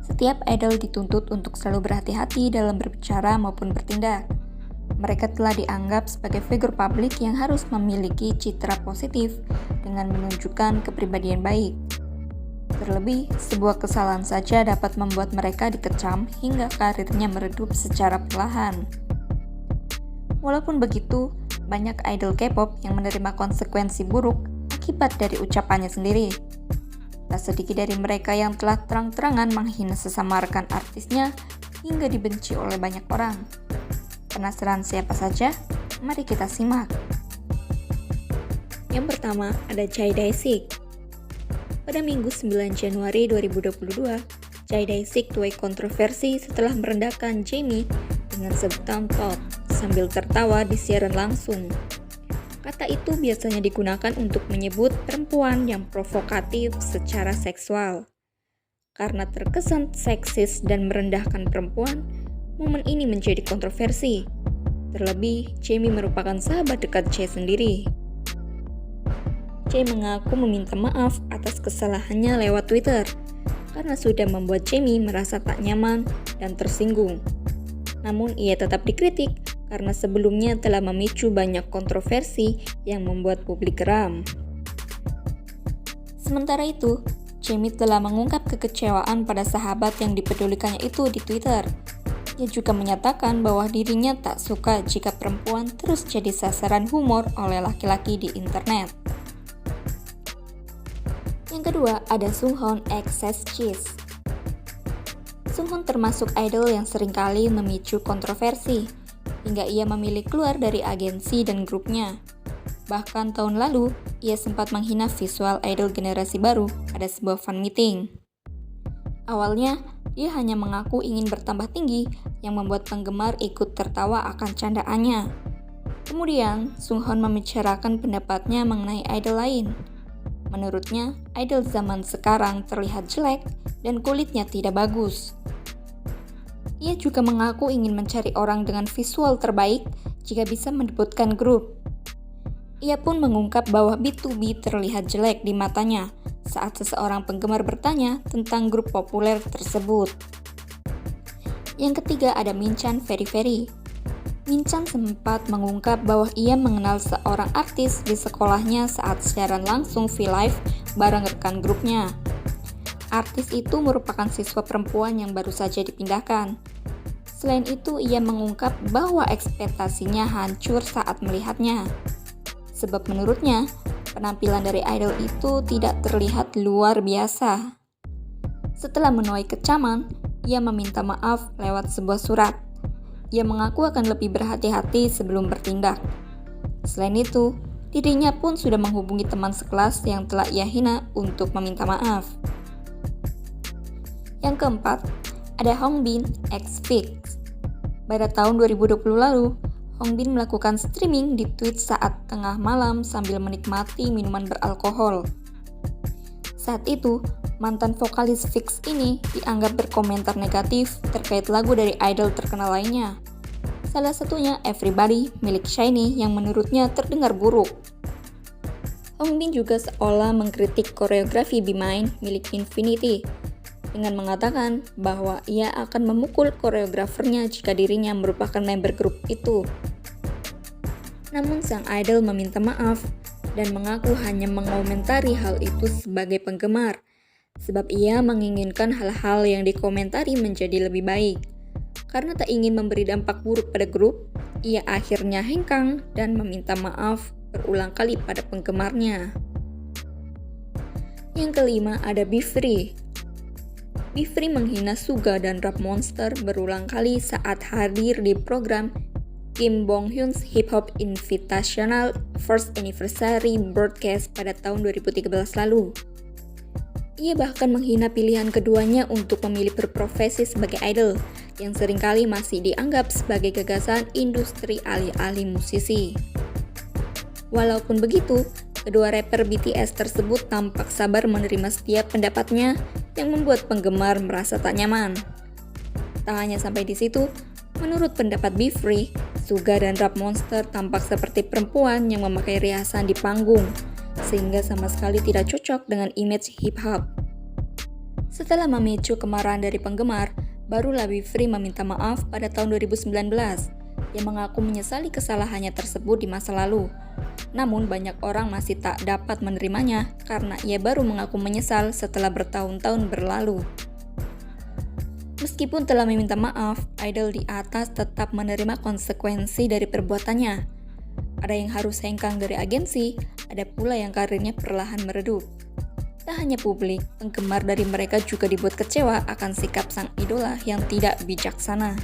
Setiap idol dituntut untuk selalu berhati-hati dalam berbicara maupun bertindak. Mereka telah dianggap sebagai figur publik yang harus memiliki citra positif dengan menunjukkan kepribadian baik. Terlebih, sebuah kesalahan saja dapat membuat mereka dikecam hingga karirnya meredup secara perlahan. Walaupun begitu, banyak idol K-pop yang menerima konsekuensi buruk akibat dari ucapannya sendiri. Tak sedikit dari mereka yang telah terang-terangan menghina sesama rekan artisnya hingga dibenci oleh banyak orang. Penasaran siapa saja? Mari kita simak. Yang pertama ada Choi Dae-sik. Pada Minggu 9 Januari 2022, Choi Dae-sik tuai kontroversi setelah merendahkan Jamie dengan sebutan "tot" sambil tertawa di siaran langsung. Kata itu biasanya digunakan untuk menyebut perempuan yang provokatif secara seksual. Karena terkesan seksis dan merendahkan perempuan, momen ini menjadi kontroversi. Terlebih, Jamie merupakan sahabat dekat Choi sendiri. Choi mengaku meminta maaf atas kesalahannya lewat Twitter karena sudah membuat Jamie merasa tak nyaman dan tersinggung. Namun ia tetap dikritik karena sebelumnya telah memicu banyak kontroversi yang membuat publik geram. Sementara itu, Jamie telah mengungkap kekecewaan pada sahabat yang dipedulikannya itu di Twitter. Ia juga menyatakan bahwa dirinya tak suka jika perempuan terus jadi sasaran humor oleh laki-laki di internet. Yang kedua, ada Sunghoon x SSGs. Sunghoon termasuk idol yang seringkali memicu kontroversi, hingga ia memilih keluar dari agensi dan grupnya. Bahkan tahun lalu, ia sempat menghina visual idol generasi baru pada sebuah fan meeting. Awalnya, dia hanya mengaku ingin bertambah tinggi yang membuat penggemar ikut tertawa akan candaannya. Kemudian, Sunghoon membicarakan pendapatnya mengenai idol lain. Menurutnya, idol zaman sekarang terlihat jelek dan kulitnya tidak bagus. Ia juga mengaku ingin mencari orang dengan visual terbaik jika bisa mendebutkan grup. Ia pun mengungkap bahwa BTOB terlihat jelek di matanya saat seseorang penggemar bertanya tentang grup populer tersebut. Yang ketiga ada Minchan Very. Minchan sempat mengungkap bahwa ia mengenal seorang artis di sekolahnya saat siaran langsung V-Live bareng rekan grupnya. Artis itu merupakan siswa perempuan yang baru saja dipindahkan. Selain itu, ia mengungkap bahwa ekspektasinya hancur saat melihatnya. Sebab menurutnya, penampilan dari idol itu tidak terlihat luar biasa. Setelah menuai kecaman, ia meminta maaf lewat sebuah surat. Ia mengaku akan lebih berhati-hati sebelum bertindak. Selain itu, dirinya pun sudah menghubungi teman sekelas yang telah ia hina untuk meminta maaf. Yang keempat, ada Hongbin x VIX. Pada tahun 2020 lalu, Hongbin melakukan streaming di Twitch saat tengah malam sambil menikmati minuman beralkohol. Saat itu, mantan vokalis VIX ini dianggap berkomentar negatif terkait lagu dari idol terkenal lainnya. Salah satunya Everybody milik SHINee yang menurutnya terdengar buruk. Hongbin juga seolah mengkritik koreografi Be Mine milik Infinity dengan mengatakan bahwa ia akan memukul koreografernya jika dirinya merupakan member grup itu. Namun sang idol meminta maaf dan mengaku hanya mengomentari hal itu sebagai penggemar, sebab ia menginginkan hal-hal yang dikomentari menjadi lebih baik. Karena tak ingin memberi dampak buruk pada grup, ia akhirnya hengkang dan meminta maaf berulang kali pada penggemarnya. Yang kelima ada Be.Free. Be.Free menghina Suga dan Rap Monster berulang kali saat hadir di program Kim Bong Hyun's Hip Hop Invitational First Anniversary Broadcast pada tahun 2013 lalu. Ia bahkan menghina pilihan keduanya untuk memilih berprofesi sebagai idol, yang seringkali masih dianggap sebagai gagasan industri alih-alih musisi. Walaupun begitu, kedua rapper BTS tersebut tampak sabar menerima setiap pendapatnya yang membuat penggemar merasa tak nyaman. Tak hanya sampai di situ, menurut pendapat Be.Free, Suga dan Rap Monster tampak seperti perempuan yang memakai riasan di panggung, sehingga sama sekali tidak cocok dengan image hip-hop. Setelah memicu kemarahan dari penggemar, barulah Wifri meminta maaf pada tahun 2019. Ia mengaku menyesali kesalahannya tersebut di masa lalu. Namun banyak orang masih tak dapat menerimanya karena ia baru mengaku menyesal setelah bertahun-tahun berlalu. Meskipun telah meminta maaf, idol di atas tetap menerima konsekuensi dari perbuatannya. Ada yang harus hengkang dari agensi, ada pula yang karirnya perlahan meredup. Tak hanya publik, penggemar dari mereka juga dibuat kecewa akan sikap sang idola yang tidak bijaksana.